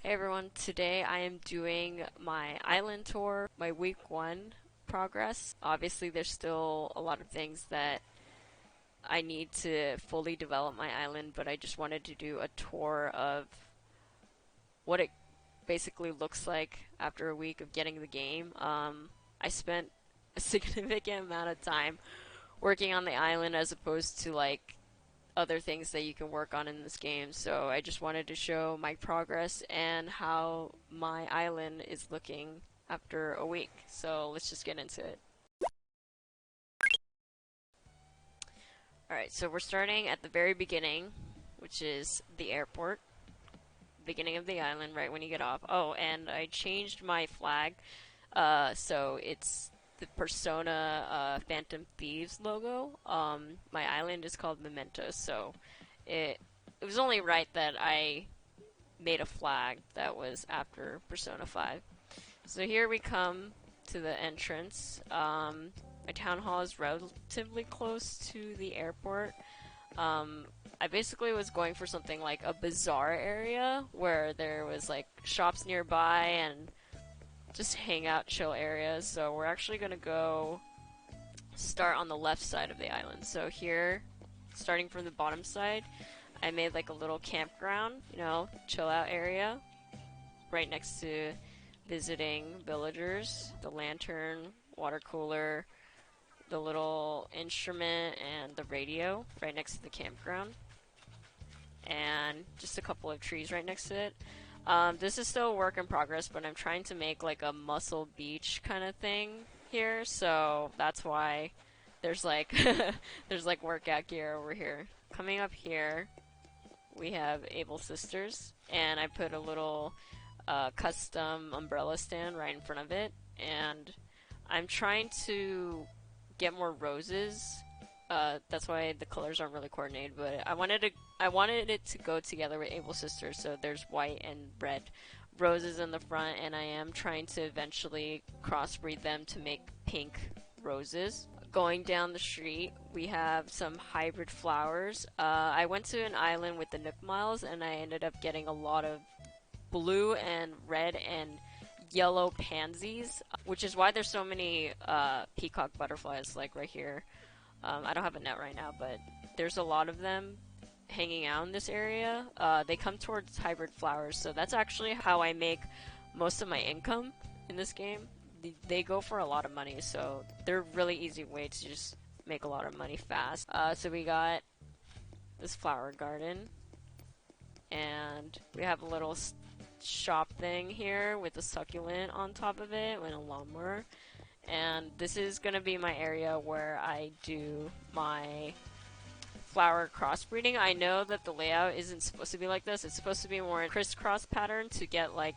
Hey everyone, today I am doing my island tour, my week one progress. Obviously, there's still a lot of things that I need to fully develop my island, but I just wanted to do a tour of what it basically looks like after a week of getting the game. I spent a significant amount of time working on the island as opposed to like other things that you can work on in this game. So I just wanted to show my progress and how my island is looking after a week. So let's just get into it. Alright, so we're starting at the very beginning, which is the airport. Beginning of the island, right when you get off. Oh, and I changed my flag. So it's the Persona Phantom Thieves logo. My island is called Memento, so it it was only right that I made a flag that was after Persona 5. So here we come to the entrance. My town hall is relatively close to the airport. Um, I basically was going for something like a bazaar area where there was like shops nearby and just hangout chill areas. So we're actually gonna go start on the left side of the island. So here, starting from the bottom side, I made like a little campground, chill out area right next to visiting villagers, the lantern, water cooler, the little instrument, and the radio right next to the campground, and just a couple of trees right next to it. This is still a work in progress, but I'm trying to make like a Muscle Beach kind of thing here, so that's why there's like there's like workout gear over here. Coming up here, we have Able Sisters, and I put a little custom umbrella stand right in front of it, and I'm trying to get more roses. That's why the colors aren't really coordinated, but I wanted it to go together with Able Sisters, so there's white and red roses in the front, and I am trying to eventually crossbreed them to make pink roses. Going down the street, we have some hybrid flowers. I went to an island with the Nook Miles, and I ended up getting a lot of blue and red and yellow pansies, which is why there's so many peacock butterflies, like right here. I don't have a net right now, but there's a lot of them hanging out in this area. They come towards hybrid flowers, so that's actually how I make most of my income in this game. They go for a lot of money, so they're a really easy way to just make a lot of money fast. So we got this flower garden, and we have a little shop thing here with a succulent on top of it and a lawnmower. And this is gonna be my area where I do my flower crossbreeding. I know that the layout isn't supposed to be like this. It's supposed to be more crisscross pattern to get like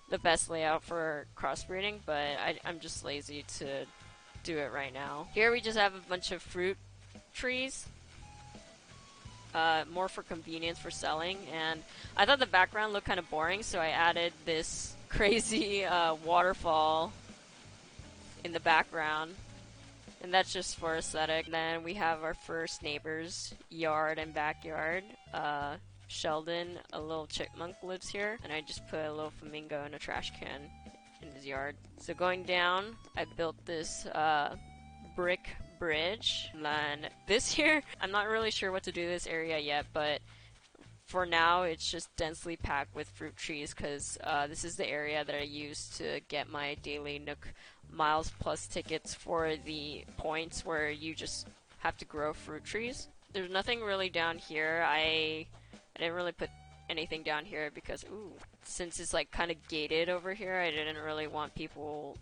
the best layout for crossbreeding, but I'm just lazy to do it right now. Here we just have a bunch of fruit trees, more for convenience for selling, and I thought the background looked kind of boring, so I added this crazy waterfall in the background, and that's just for aesthetic. Then we have our first neighbor's yard and backyard. Sheldon, a little chipmunk, lives here, and I just put a little flamingo in a trash can in his yard. So going down, I built this brick bridge. And then this here, I'm not really sure what to do this area yet, but for now it's just densely packed with fruit trees because this is the area that I use to get my daily Nook Miles Plus tickets for the points where you just have to grow fruit trees. There's nothing really down here. I didn't really put anything down here because, since it's like kind of gated over here, I didn't really want people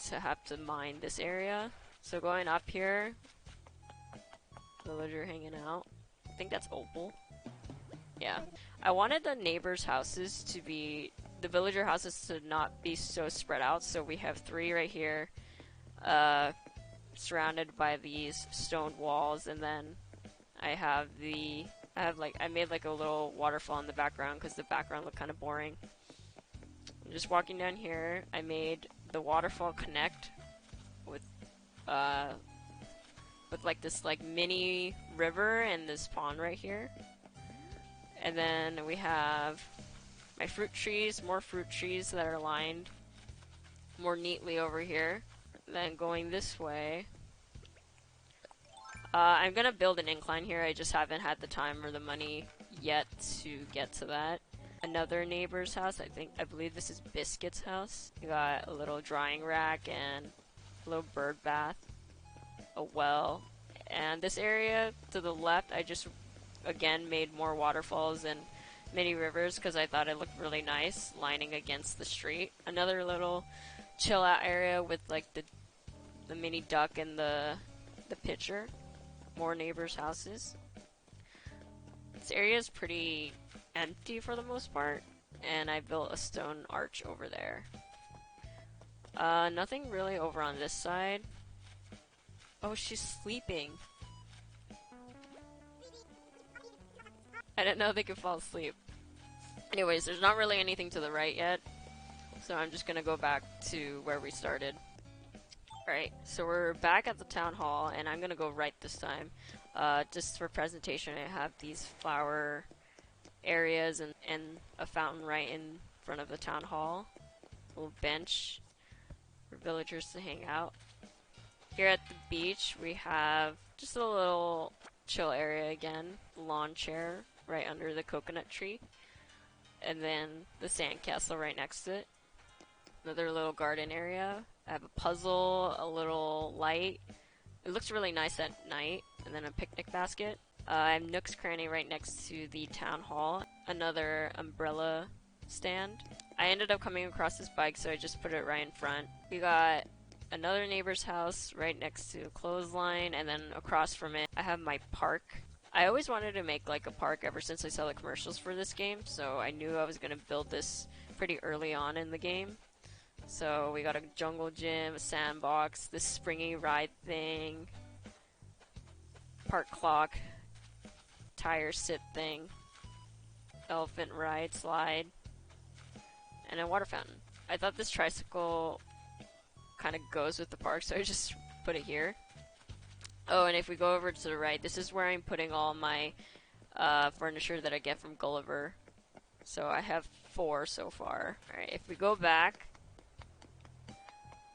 to have to mine this area. So going up here, villager hanging out. I think that's Opal. Yeah. I wanted the neighbors' houses to be, the villager houses to not be so spread out, so we have 3 right here, surrounded by these stone walls, and then I made like a little waterfall in the background because the background looked kind of boring. I'm just walking down here, I made the waterfall connect with like this like mini river and this pond right here. And then we have my fruit trees, more fruit trees that are lined more neatly over here. Then going this way, I'm gonna build an incline here. I just haven't had the time or the money yet to get to that. Another neighbor's house. I believe this is Biscuit's house. You got a little drying rack and a little bird bath, a well, and this area to the left, I just again made more waterfalls and mini rivers because I thought it looked really nice lining against the street. Another little chill out area with like the mini duck and the pitcher. More neighbors' houses. This area is pretty empty for the most part, and I built a stone arch over there. Nothing really over on this side. Oh, she's sleeping. I didn't know they could fall asleep. Anyways, there's not really anything to the right yet, so I'm just gonna go back to where we started. Alright, so we're back at the town hall, and I'm gonna go right this time. Just for presentation, I have these flower areas and a fountain right in front of the town hall. A little bench for villagers to hang out. Here at the beach, we have just a little chill area again. Lawn chair right under the coconut tree. And then the sandcastle right next to it. Another little garden area. I have a puzzle, a little light. It looks really nice at night. And then a picnic basket. I have Nook's Cranny right next to the town hall. Another umbrella stand. I ended up coming across this bike, so I just put it right in front. We got another neighbor's house right next to a clothesline, and then across from it, I have my park. I always wanted to make like a park ever since I saw the commercials for this game, so I knew I was going to build this pretty early on in the game. So we got a jungle gym, a sandbox, this springy ride thing, park clock, tire sit thing, elephant ride slide, and a water fountain. I thought this tricycle kind of goes with the park, so I just put it here. Oh, and if we go over to the right, this is where I'm putting all my furniture that I get from Gulliver. So I have 4 so far. Alright, if we go back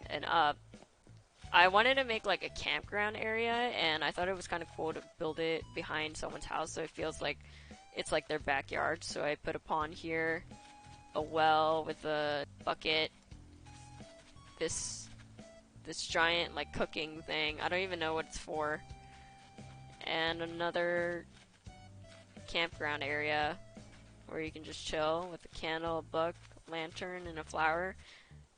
and up, I wanted to make like a campground area, and I thought it was kind of cool to build it behind someone's house so it feels like it's like their backyard. So I put a pond here, a well with a bucket, this giant like cooking thing. I don't even know what it's for. And another campground area where you can just chill with a candle, a book, a lantern, and a flower.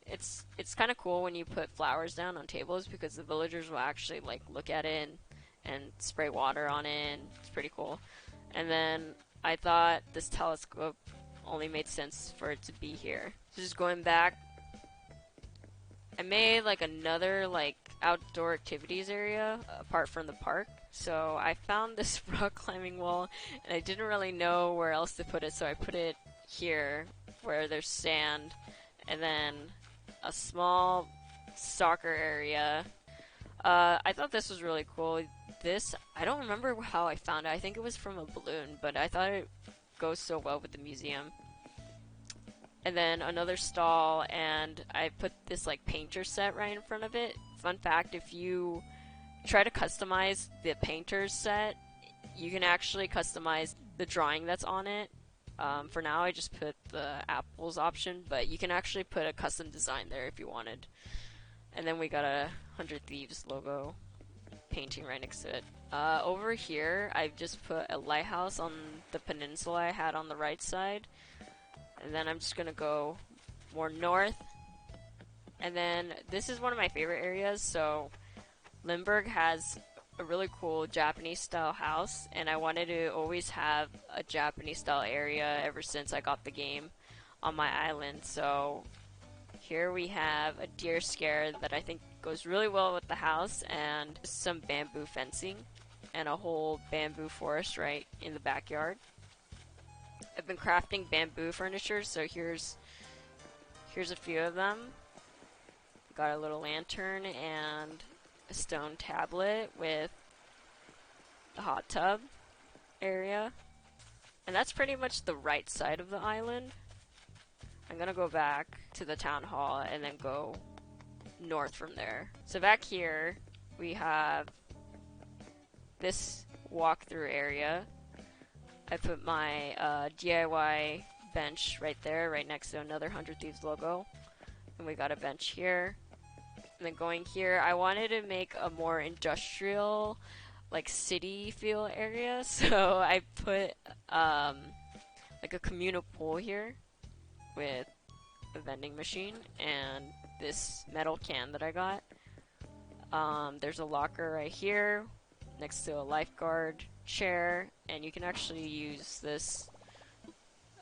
It's kind of cool when you put flowers down on tables because the villagers will actually like look at it and spray water on it, and it's pretty cool. And then I thought this telescope only made sense for it to be here. So just going back, I made like another like outdoor activities area apart from the park. So I found this rock climbing wall, and I didn't really know where else to put it, so I put it here where there's sand, and then a small soccer area. I thought this was really cool. This, I don't remember how I found it. I think it was from a balloon, but I thought it goes so well with the museum. And then another stall, and I put this like painter set right in front of it. Fun fact, if you try to customize the painter set, you can actually customize the drawing that's on it. For now, I just put the apples option, but you can actually put a custom design there if you wanted. And then we got a 100 Thieves logo painting right next to it. Over here, I've just put a lighthouse on the peninsula I had on the right side. And then I'm just gonna go more north. And then this is one of my favorite areas. So Limburg has a really cool Japanese style house, and I wanted to always have a Japanese style area ever since I got the game on my island. So here we have a deer scare that I think goes really well with the house, and some bamboo fencing and a whole bamboo forest right in the backyard. I've been crafting bamboo furniture, so here's a few of them. Got a little lantern and a stone tablet with a hot tub area. And that's pretty much the right side of the island. I'm gonna go back to the town hall and then go north from there. So back here, we have this walkthrough area. I put my DIY bench right there, right next to another 100 Thieves logo. And we got a bench here. And then going here, I wanted to make a more industrial, like city feel area. So I put like a communal pool here with a vending machine and this metal can that I got. There's a locker right here next to a lifeguard chair, and you can actually use this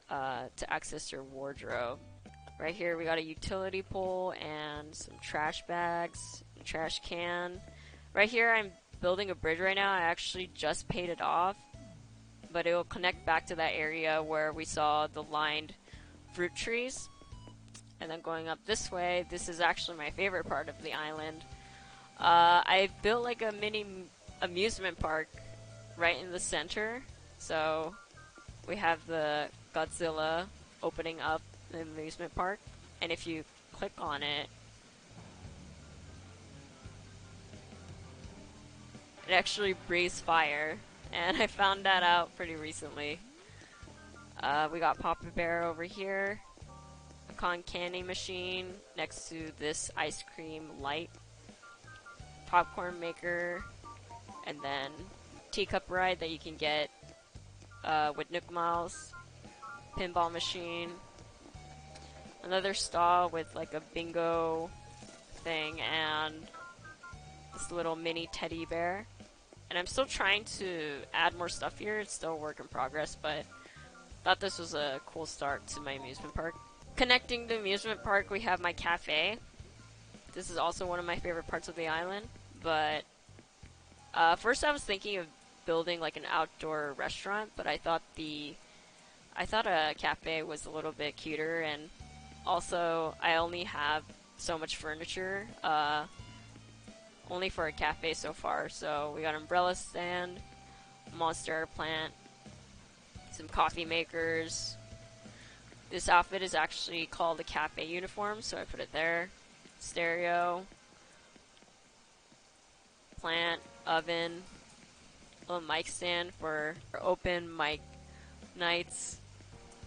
to access your wardrobe. Right here we got a utility pole and some trash bags, a trash can. Right here I'm building a bridge right now. I actually just paid it off, but it will connect back to that area where we saw the lined fruit trees. And then going up this way, this is actually my favorite part of the island. I built like a mini amusement park right in the center. So we have the Godzilla opening up the amusement park, and if you click on it, it actually breathes fire, and I found that out pretty recently. We got Papa Bear over here, a cotton candy machine next to this ice cream light, popcorn maker, and then teacup ride that you can get with Nook Miles, pinball machine, another stall with like a bingo thing, and this little mini teddy bear. And I'm still trying to add more stuff here. It's still a work in progress, but thought this was a cool start to my amusement park. Connecting the amusement park, we have my cafe. This is also one of my favorite parts of the island, but first I was thinking of building like an outdoor restaurant, but I thought a cafe was a little bit cuter, and also I only have so much furniture, only for a cafe so far. So we got an umbrella stand, monster plant, some coffee makers. This outfit is actually called a cafe uniform, so I put it there. Stereo, plant, oven, little mic stand for open mic nights.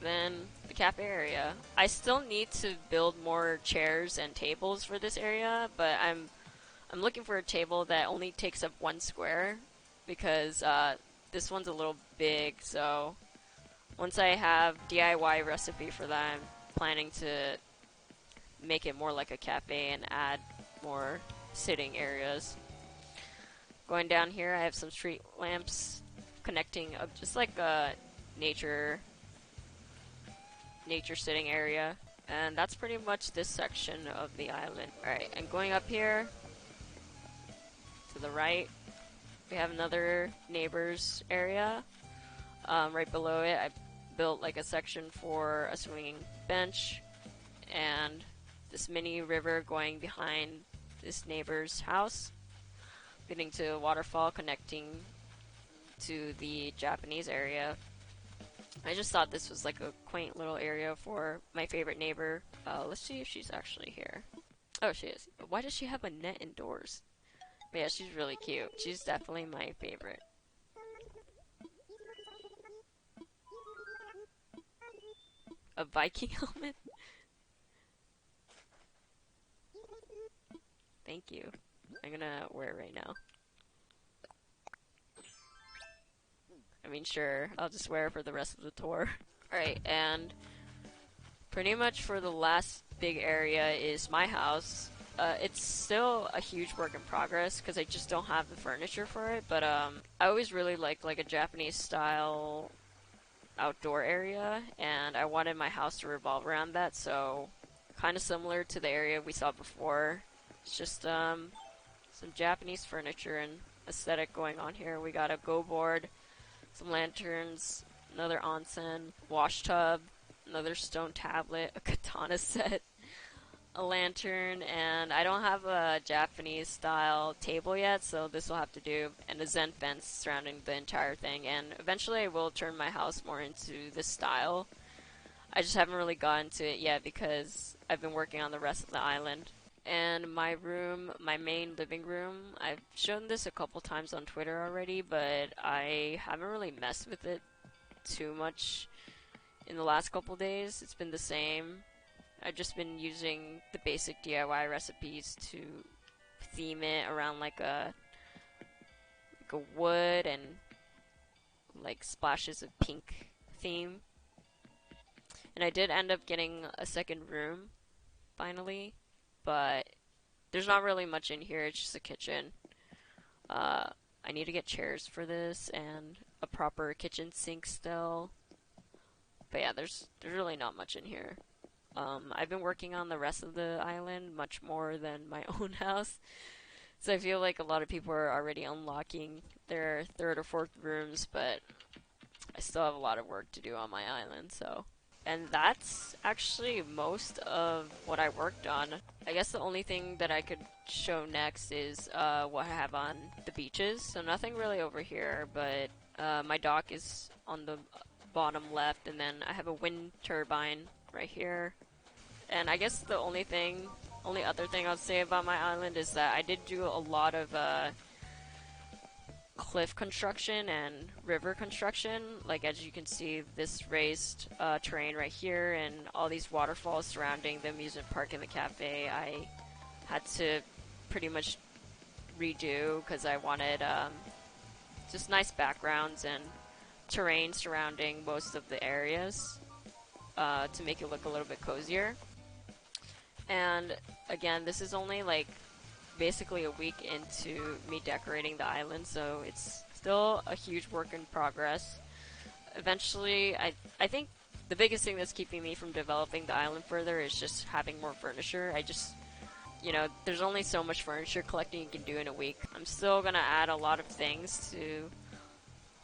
Then the cafe area. I still need to build more chairs and tables for this area, but I'm looking for a table that only takes up 1 square, because this one's a little big. So once I have DIY recipe for that, I'm planning to make it more like a cafe and add more sitting areas. Going down here, I have some street lamps connecting up, just like a nature sitting area. And that's pretty much this section of the island. Alright, and going up here to the right, we have another neighbors area. Right below it, I built like a section for a swinging bench, and this mini river going behind this neighbor's house, leading to a waterfall connecting to the Japanese area. I just thought this was like a quaint little area for my favorite neighbor. Let's see if she's actually here. Oh, she is. Why does she have a net indoors? But yeah, she's really cute. She's definitely my favorite. A Viking helmet? Thank you. I'm gonna wear it right now. I mean, sure, I'll just wear it for the rest of the tour. Alright, and pretty much for the last big area is my house. It's still a huge work in progress because I just don't have the furniture for it, but I always really liked like a Japanese style outdoor area, and I wanted my house to revolve around that, so kind of similar to the area we saw before. It's just some Japanese furniture and aesthetic going on here. We got a go board, some lanterns, another onsen, wash tub, another stone tablet, a katana set, a lantern, and I don't have a Japanese style table yet, so this will have to do, and a zen fence surrounding the entire thing. And eventually I will turn my house more into this style. I just haven't really gotten to it yet because I've been working on the rest of the island. And my room, my main living room, I've shown this a couple times on Twitter already, but I haven't really messed with it too much in the last couple days. It's been the same. I've just been using the basic DIY recipes to theme it around like a wood and like splashes of pink theme. And I did end up getting a second room finally, but there's not really much in here. It's just a kitchen. I need to get chairs for this and a proper kitchen sink still. But yeah, there's really not much in here. I've been working on the rest of the island much more than my own house. So I feel like a lot of people are already unlocking their third or fourth rooms, but I still have a lot of work to do on my island, so. And that's actually most of what I worked on. I guess the only thing that I could show next is what I have on the beaches. So nothing really over here, but my dock is on the bottom left, and then I have a wind turbine right here. And I guess the only other thing I'll say about my island is that I did do a lot of cliff construction and river construction. Like, as you can see, this raised terrain right here and all these waterfalls surrounding the amusement park and the cafe, I had to pretty much redo because I wanted just nice backgrounds and terrain surrounding most of the areas to make it look a little bit cozier. And again, this is only like basically a week into me decorating the island, so it's still a huge work in progress. Eventually, I think the biggest thing that's keeping me from developing the island further is just having more furniture. I just, there's only so much furniture collecting you can do in a week. I'm still gonna add a lot of things to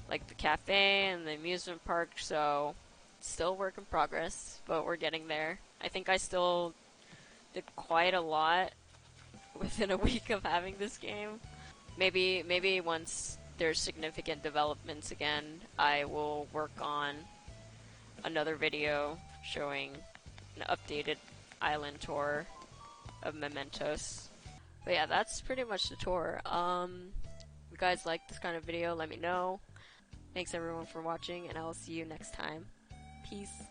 like the cafe and the amusement park, so still work in progress, but we're getting there. I think I still did quite a lot within a week of having this game. Maybe once there's significant developments again, I will work on another video showing an updated island tour of Mementos. But yeah, that's pretty much the tour. If you guys like this kind of video, let me know. Thanks everyone for watching, and I will see you next time. Peace.